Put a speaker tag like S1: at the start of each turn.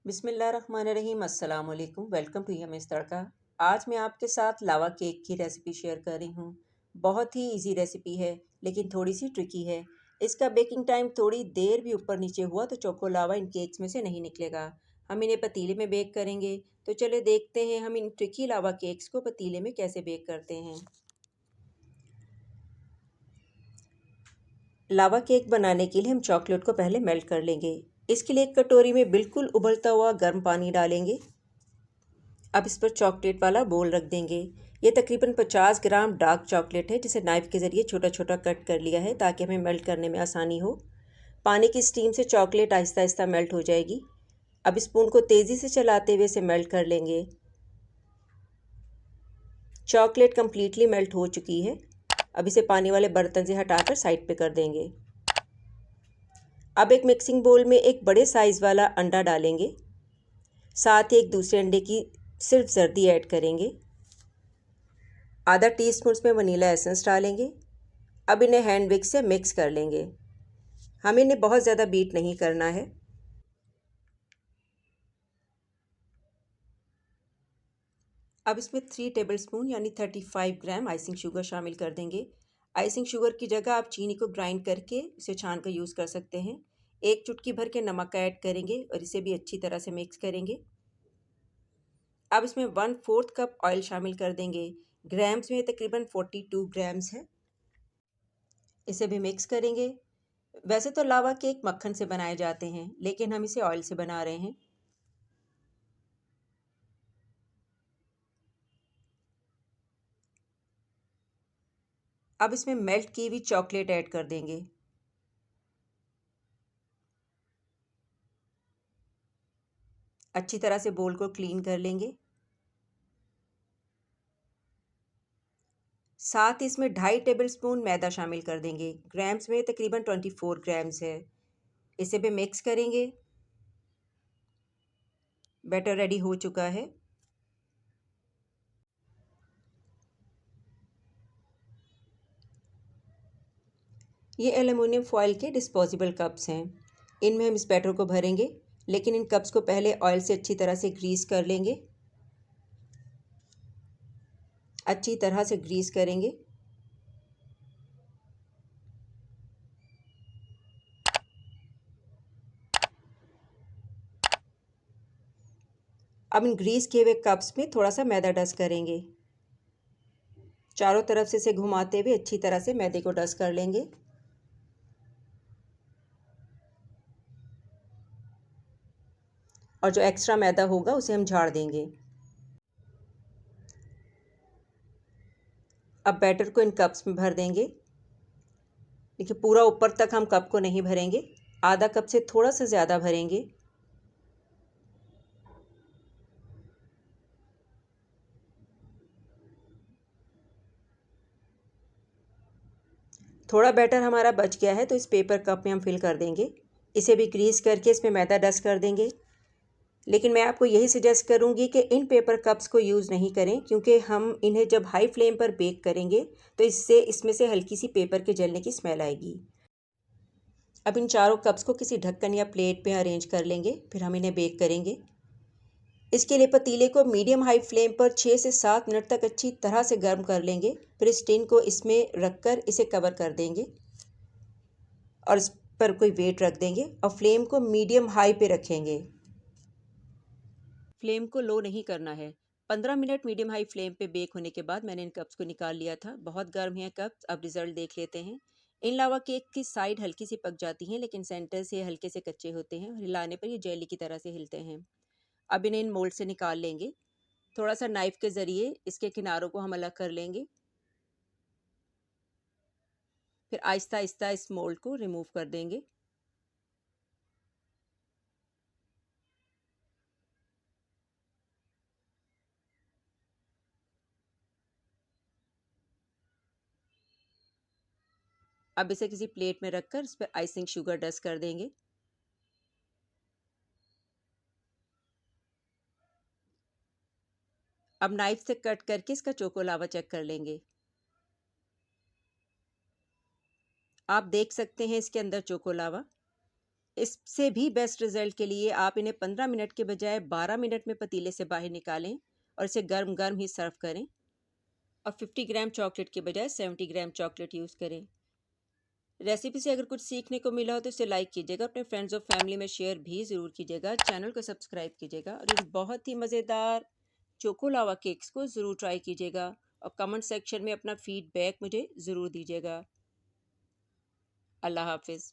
S1: बिस्मिल्लाहिर्रहमानिर्रहीम। अस्सलाम वालेकुम। वेलकम टू यम्मीज़ तड़का। आज मैं आपके साथ लावा केक की रेसिपी शेयर कर रही हूँ। बहुत ही इजी रेसिपी है लेकिन थोड़ी सी ट्रिकी है। इसका बेकिंग टाइम थोड़ी देर भी ऊपर नीचे हुआ तो चोको लावा इन केक्स में से नहीं निकलेगा। हम इन्हें पतीले में बेक करेंगे। तो चले देखते हैं हम इन ट्रिकी लावा केक्स को पतीले में कैसे बेक करते हैं। लावा केक बनाने के लिए हम चॉकलेट को पहले मेल्ट कर लेंगे। इसके लिए एक कटोरी में बिल्कुल उबलता हुआ गर्म पानी डालेंगे। अब इस पर चॉकलेट वाला बोल रख देंगे। ये तकरीबन 50 ग्राम डार्क चॉकलेट है जिसे नाइफ़ के ज़रिए छोटा छोटा कट कर लिया है ताकि हमें मेल्ट करने में आसानी हो। पानी की स्टीम से चॉकलेट आहिस्ता आहिस्ता मेल्ट हो जाएगी। अब स्पून को तेज़ी से चलाते हुए इसे मेल्ट कर लेंगे। चॉकलेट कम्प्लीटली मेल्ट हो चुकी है। अब इसे पानी वाले बर्तन से हटाकर साइड पे कर देंगे। अब एक मिक्सिंग बोल में एक बड़े साइज़ वाला अंडा डालेंगे। साथ ही एक दूसरे अंडे की सिर्फ जर्दी ऐड करेंगे। आधा टीस्पून इसमें वनीला एसेंस डालेंगे। अब इन्हें हैंड विक्स से मिक्स कर लेंगे। हमें इन्हें बहुत ज़्यादा बीट नहीं करना है। अब इसमें 3 टेबलस्पून यानी 35 ग्राम आइसिंग शुगर शामिल कर देंगे। आइसिंग शुगर की जगह आप चीनी को ग्राइंड करके उसे छान कर यूज़ कर सकते हैं। एक चुटकी भर के नमक ऐड करेंगे और इसे भी अच्छी तरह से मिक्स करेंगे। अब इसमें 1/4 कप ऑयल शामिल कर देंगे। ग्राम्स में तकरीबन 42 ग्राम्स है। इसे भी मिक्स करेंगे। वैसे तो लावा केक मक्खन से बनाए जाते हैं लेकिन हम इसे ऑयल से बना रहे हैं। अब इसमें मेल्ट की हुई चॉकलेट ऐड कर देंगे। अच्छी तरह से बोल को क्लीन कर लेंगे। साथ ही इसमें 2.5 टेबलस्पून मैदा शामिल कर देंगे। ग्राम्स में तकरीबन 24 ग्राम्स है। इसे भी मिक्स करेंगे। बैटर रेडी हो चुका है। ये एल्युमिनियम फॉयल के डिस्पोजेबल कप्स हैं। इनमें हम इस बैटर को भरेंगे लेकिन इन कप्स को पहले ऑयल से अच्छी तरह से ग्रीस कर लेंगे। अच्छी तरह से ग्रीस करेंगे। अब इन ग्रीस किए हुए कप्स में थोड़ा सा मैदा डस्ट करेंगे। चारों तरफ से इसे घुमाते हुए अच्छी तरह से मैदे को डस्ट कर लेंगे। और जो एक्स्ट्रा मैदा होगा उसे हम झाड़ देंगे। अब बैटर को इन कप्स में भर देंगे। देखिए पूरा ऊपर तक हम कप को नहीं भरेंगे, आधा कप से थोड़ा सा ज़्यादा भरेंगे। थोड़ा बैटर हमारा बच गया है तो इस पेपर कप में हम फिल कर देंगे। इसे भी ग्रीस करके इसमें मैदा डस्ट कर देंगे। लेकिन मैं आपको यही सजेस्ट करूंगी कि इन पेपर कप्स को यूज़ नहीं करें क्योंकि हम इन्हें जब हाई फ्लेम पर बेक करेंगे तो इससे इसमें से हल्की सी पेपर के जलने की स्मेल आएगी। अब इन चारों कप्स को किसी ढक्कन या प्लेट पे अरेंज कर लेंगे, फिर हम इन्हें बेक करेंगे। इसके लिए पतीले को मीडियम हाई फ्लेम पर 6 से 7 मिनट तक अच्छी तरह से गर्म कर लेंगे। फिर इस टिन को इसमें रखकर इसे कवर कर देंगे और इस पर कोई वेट रख देंगे और फ्लेम को मीडियम हाई पे रखेंगे। फ्लेम को लो नहीं करना है। 15 मिनट मीडियम हाई फ्लेम पे बेक होने के बाद मैंने इन कप्स को निकाल लिया था। बहुत गर्म है कप्स। अब रिजल्ट देख लेते हैं। इन लावा केक की साइड हल्की सी पक जाती हैं लेकिन सेंटर से हल्के से कच्चे होते हैं और हिलाने पर ये जेली की तरह से हिलते हैं। अब इन्हें इन मोल्ड से निकाल लेंगे। थोड़ा सा नाइफ के ज़रिए इसके किनारों को हम अलग कर लेंगे। फिर आहिस्ता आहिस्ता इस मोल्ड को रिमूव कर देंगे। अब इसे किसी प्लेट में रखकर इस पर आइसिंग शुगर डस्ट कर देंगे। अब नाइफ से कट करके इसका चोको लावा चेक कर लेंगे। आप देख सकते हैं इसके अंदर चोको लावा। इससे भी बेस्ट रिजल्ट के लिए आप इन्हें 15 मिनट के बजाय 12 मिनट में पतीले से बाहर निकालें और इसे गर्म गर्म ही सर्व करें और 50 ग्राम चॉकलेट के बजाय 70 ग्राम चॉकलेट यूज़ करें। रेसिपी से अगर कुछ सीखने को मिला हो तो इसे लाइक कीजिएगा, अपने फ्रेंड्स और फैमिली में शेयर भी ज़रूर कीजिएगा, चैनल को सब्सक्राइब कीजिएगा और इस बहुत ही मज़ेदार चोको लावा केक्स को ज़रूर ट्राई कीजिएगा और कमेंट सेक्शन में अपना फीडबैक मुझे ज़रूर दीजिएगा। अल्लाह हाफिज़।